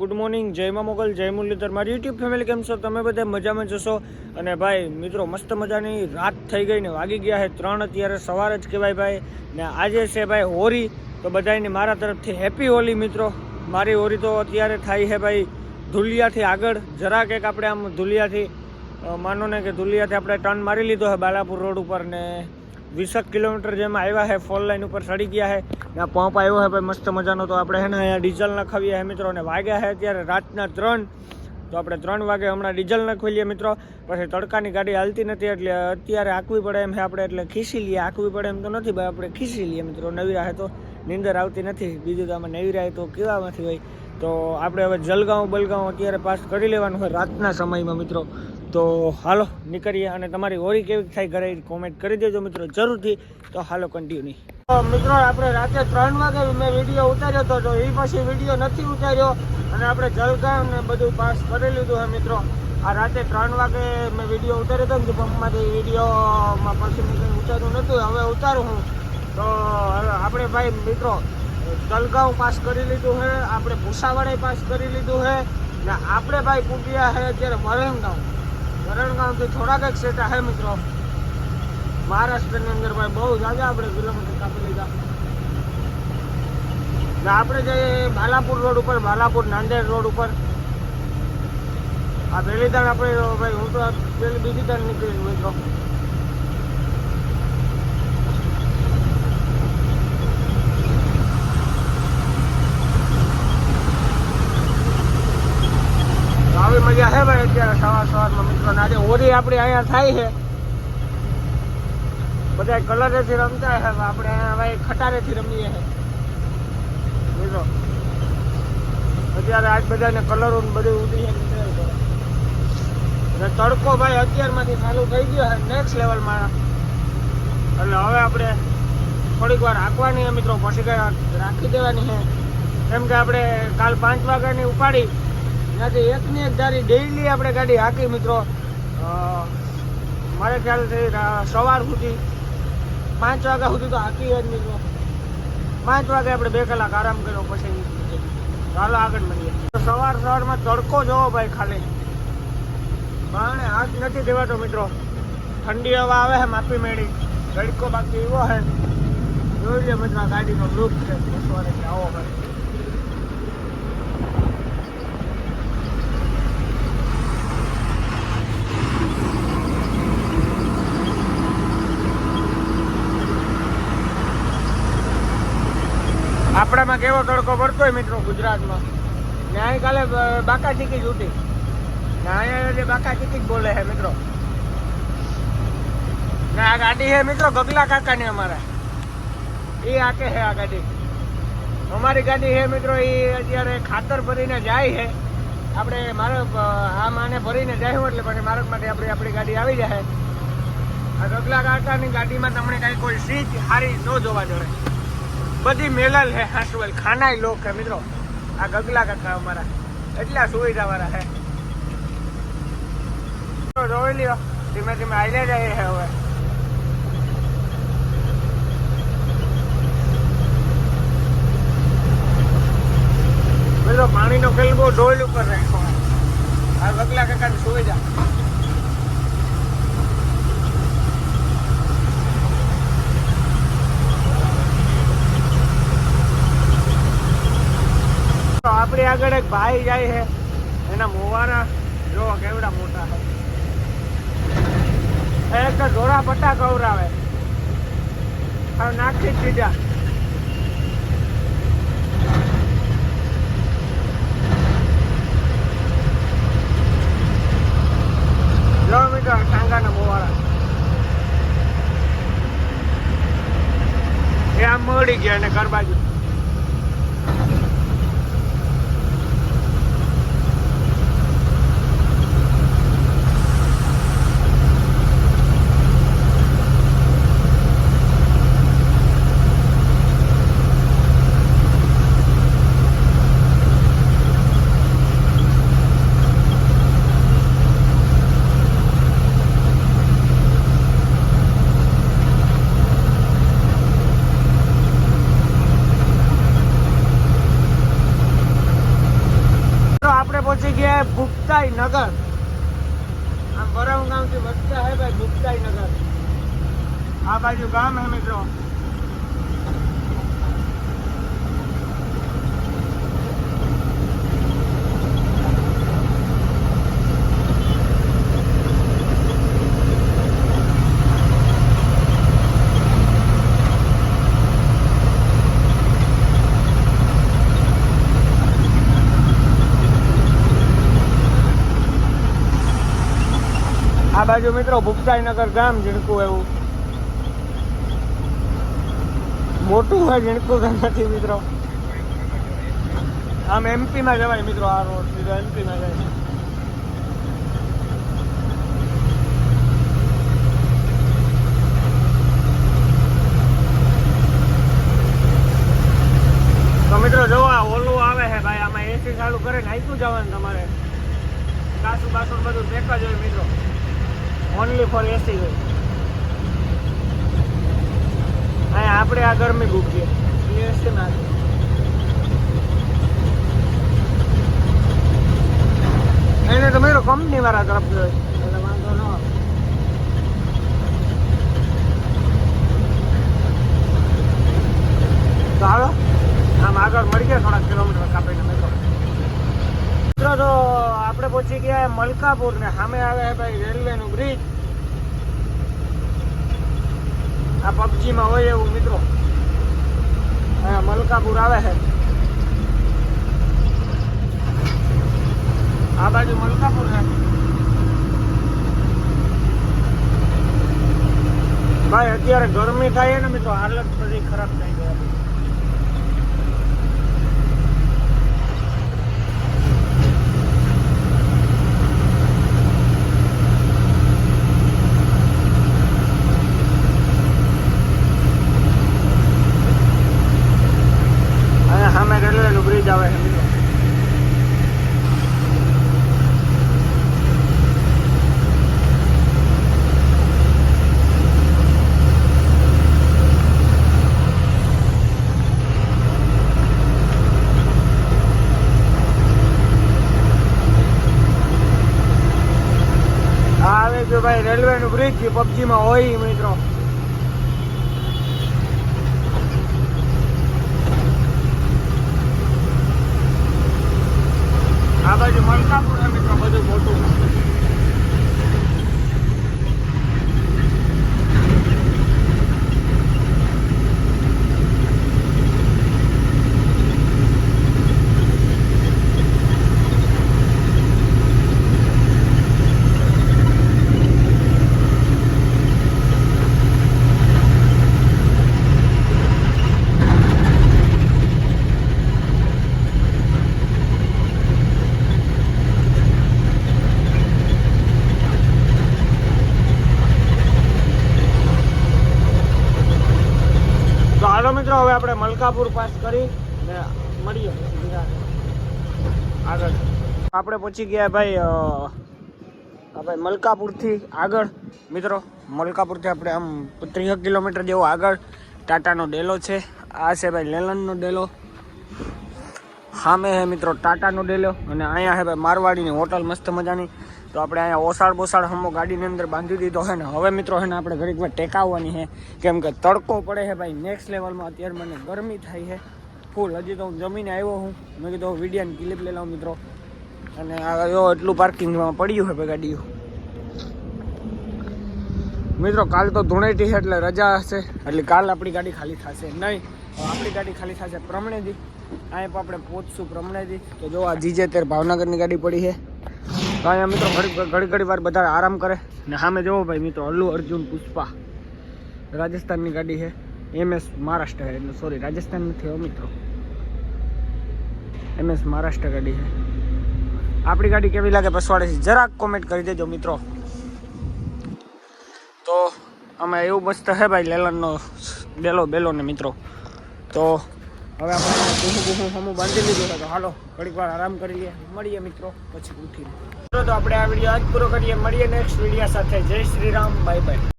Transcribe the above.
Good morning, જય મા મોગલ, જય મુરલીધર. મારી યુટ્યુબ ફેમિલી કેમ છો? તમે બધા મજામાં જશો. અને ભાઈ મિત્રો, મસ્ત મજાની રાત થઈ ગઈ ને વાગી ગયા છે 3. અત્યારે સવાર જ કહેવાય ભાઈ. ને આજે છે ભાઈ હોળી, તો બધાની મારા તરફથી હેપી હોળી મિત્રો. મારી હોળી તો અત્યારે થાય છે ભાઈ ધુલિયાથી આગળ. જરાક એક આપણે આમ ધુલિયાથી માનો ને કે ધુલિયાથી આપણે ટર્ન મારી લીધો છે બાલાપુર રોડ ઉપર ને 20 કિલોમીટર જેમાં આવ્યા છે, ફોર લાઈન ઉપર ચડી ગયા છે. ત્યાં પંપ આવ્યો છે ભાઈ મસ્ત મજાનો. તો આપણે છે ને અહીંયા ડીઝલ નખાવીએ છે મિત્રો. અને વાગ્યા છે અત્યારે રાતના 3. તો આપણે 3 વાગે હમણાં ડીઝલ નખવી લઈએ મિત્રો. પછી તડકાની ગાડી હાલતી નથી એટલે અત્યારે આંકવી પડે એમ છે આપણે, એટલે ખીસી લઈએ. આંકવી પડે એમ તો નથી ભાઈ, આપણે ખીસી લઈએ મિત્રો. નવી રાહે તો નીંદર આવતી નથી, બીજું તો આમાં નવી રાહે તો કેવામાંથી હોય. તો આપણે હવે જલગાંવ બલગાંવ અત્યારે પાસ કરી લેવાનું હોય રાતના સમયમાં મિત્રો. તો હાલો નીકળીએ. અને તમારી હોળી કેવી થાય ઘરે કોમેન્ટ કરી દેજો મિત્રો જરૂરથી. તો હાલો કન્ટિન્યુ. મિત્રો આપણે રાતે 3 વાગે મેં વિડીયો ઉતાર્યો હતો, તો એ પછી વિડીયો નથી ઉતાર્યો. અને આપણે જલગાંવ ને બધું પાસ કરી લીધું છે મિત્રો. આ રાતે 3 વાગે મેં વિડીયો ઉતાર્યો હતો ને પંપમાંથી, વિડીયોમાં પછી મેં કંઈ ઉતાર્યું નહોતું, હવે ઉતારું હું. તો આપણે ભાઈ મિત્રો જલગાંવ પાસ કરી લીધું છે, આપણે ભૂસાવડે પાસ કરી લીધું છે. ને આપણે ભાઈ પૂગ્યા છે અત્યારે વરણગાંવથી થોડાક એક સેટા છે મિત્રો. મહારાષ્ટ્રની અંદર ભાઈ બહુ જાજા આપણે કિલોમીટર કાપી લીધા. ને આપણે જઈએ બાલાપુર રોડ ઉપર, બાલાપુર નાંદેડ રોડ ઉપર. આ પહેલી દાણ આપણે ભાઈ, હું તો બીજી દાણ નીકળી મિત્રો. આવી મજા છે ભાઈ અત્યારે સવારમાં મિત્રો. આજે હોળી આપણી અહીંયા થાય છે, બધા કલરેથી રમતા છે, આપણે ભાઈ ખટારેથી રમીએ છીએ મિત્રો. અત્યારે આજ બધાને કલરો બધું ઉડી છે. અને તડકો ભાઈ અત્યારમાંથી ચાલુ થઈ ગયો છે નેક્સ્ટ લેવલમાં. એટલે હવે આપણે થોડીક વાર હાંકવાની મિત્રો, પછી કઈ રાખી દેવાની છે. કેમ કે આપણે કાલ 5 વાગ્યાની ઉપાડી, ત્યાંથી એકની એક ધારી ડેઈલી આપણે ગાડી હાંકી મિત્રો. મારે ખ્યાલથી સવાર સુધી 5 વાગ્યા સુધી તો હાંકી જ મિત્રો. 5 વાગે આપણે 2 કલાક આરામ કર્યો, પછી ચાલો આગળ મળીએ. સવારમાં તડકો જોવો ભાઈ, ખાલી બાણે હાથ નથી દેવાતો મિત્રો. ઠંડી હવા આવે છે માપી મેળી, ગડકો બાકી એવો છે. જોઈ લે મિત્રો ગાડીનો લુક છે. સવારે આવો ભાઈ. આપણામાં કેવો તડકો પડતો હોય મિત્રો ગુજરાતમાં. ને અહીં કાલે બાકા ચીકી છૂટી, ને અહીંયા બાકા ચીકી જ બોલે છે મિત્રો. ને આ ગાડી છે મિત્રો ગગલા કાકાની અમારા, એ આકે છે આ ગાડી. અમારી ગાડી છે મિત્રો, એ અત્યારે ખાતર ભરીને જાય છે. આપણે આ માને ભરીને જાય એટલે પછી માર્ગમાંથી આપણી ગાડી આવી જાય. આ ગગલા કાકાની ગાડીમાં તમને કાંઈ કોઈ સીટ સારી ન જોવા જોઈએ, બધી મેલલ હે, હાંસવેલ ખાનાય લોક હે મિત્રો. આ ગગલા કાકા અમારા એટલા સુવિધા વાળા હે. જોઈ લ્યો ધીમે ધીમે આવીને જાય છે હવે. પેલો પાણીનો કેલબો ડોલ ઉપર રાખ્યો. આ ગગલા કાકાની સુવિધા. આપણી આગળ એક ભાઈ જાય છે, એના મોવાના જો કેવડા મોટા છે. એક ઢોરા પટ્ટા ખવડાવે, હવે નાખી જ દીધા. જો મિત્રો ટાંગાના મોવાળા એ આમ મળી ગયા અને ઘર બાજુ. पहुंची गया है भुक्ताई नगर। हम बराऊ गांव से बचता है भाई भुक्ताई नगर। आ बाजू गाम है मित्रों। आ बाजू मित्रों भुक्ताई नगर गाम झीणकू एवं मोटू है झीणकू नहीं मित्रों। आम एमपी में जवाय मित्रों। आ रोड सीधो एमपी में जाए। तो मित्रों जो ओलू आवे है भाई आम एसी चालू करे नाखू जवान तमारे कासू बासू बधु देखा जो मित्रों। ओनली फॉर एसी है। આપણે આ ગરમી ભૂકીએ એસી માં એને તો મેરો કંપની વાળા તરફ એટલે વાંધો ન આવે। તો હાલો આમ આગળ મળી ગયા થોડા કિલોમીટર કાપીને મિત્રો। તો આપણે પહોંચી ગયા મલકાપુર ને સામે આવે છે ભાઈ રેલવેનું બ્રિજ। આ પબજી માં હોય એવું મિત્રો। મલકાપુર આવે છે આ બાજુ મલકાપુર છે ભાઈ। અત્યારે ગરમી થાય ને મિત્રો હાલત બધી ખરાબ થઈ ગઈ। સામે રેલવેનું બ્રિજ આવે છે મિત્રો। આ આવે છે ભાઈ રેલવેનું બ્રિજ જે પબજીમાં હોય મિત્રો। આ બાજુ મલકાપુર છે મિત્રો બધું મોટું। હાલો મિત્રો હવે આપણે મલકાપુર પાસ કરી ને મળીએ આગળ। આપણે પહોંચી ગયા ભાઈ ભાઈ મલકાપુરથી આગળ મિત્રો। મલકાપુરથી આપણે આમ 30 કિલોમીટર જેવો આગળ ટાટાનો ડેલો છે। આ છે ભાઈ લેલનનો ડેલો। સામે હે મિત્રો ટાટાનો ડેલો અને અહીંયા છે ભાઈ મારવાડીની હોટલ મસ્ત મજાની। તો આપણે અહીંયા ઓસાડ બોસાડ હમો ગાડીની અંદર બાંધી દીધો છે ને હવે મિત્રો છે ને આપણે ઘડીક વાર ટેકાવવાની છે કેમ કે તડકો પડે છે ભાઈ નેક્સ્ટ લેવલમાં। અત્યારે મને ગરમી થાય છે ફૂલ। હજી તો હું જમીને આવ્યો હું। મેં કીધું વિડીયોની ક્લિપ લઈ લઉં મિત્રો। અને આ એટલું પાર્કિંગમાં પડ્યું છે ભાઈ ગાડીઓ મિત્રો। કાલ તો ધૂળેટી છે એટલે રજા હશે એટલે કાલ આપણી ગાડી ખાલી થશે નહીં। આપણી ગાડી ખાલી થશે પ્રમણેથી। અહીંયા પણ આપણે પહોંચશું પ્રમણેથી। તો જો આ G73 ભાવનગરની ગાડી પડી છે। તો અહીંયા મિત્રો ઘડી વાર બધા આરામ કરે ને સામે જોવો ભાઈ મિત્રો અલ્લુ અર્જુન પુષ્પા રાજસ્થાનની ગાડી છે। MS મહારાષ્ટ્ર છે એટલે સોરી રાજસ્થાન નથી મિત્રો MS મહારાષ્ટ્ર ગાડી છે। આપણી ગાડી કેવી લાગે પસવાડેથી જરાક કોમેન્ટ કરી દેજો મિત્રો। તો અમે એવું મસ્ત છે ભાઈ લેલનનો ડેલો બેલો ને મિત્રો। તો હવે આપણે બૂહું હમું બાંધી લીધું છે। તો હાલો ઘડીક વાર આરામ કરી લઈએ મળીએ મિત્રો પછી ઉઠીને। તો આપણે આ વિડીયો આજ પૂરો કરીએ। મળીએ નેક્સ્ટ વિડીયો સાથે। જય શ્રી રામ બાય બાય।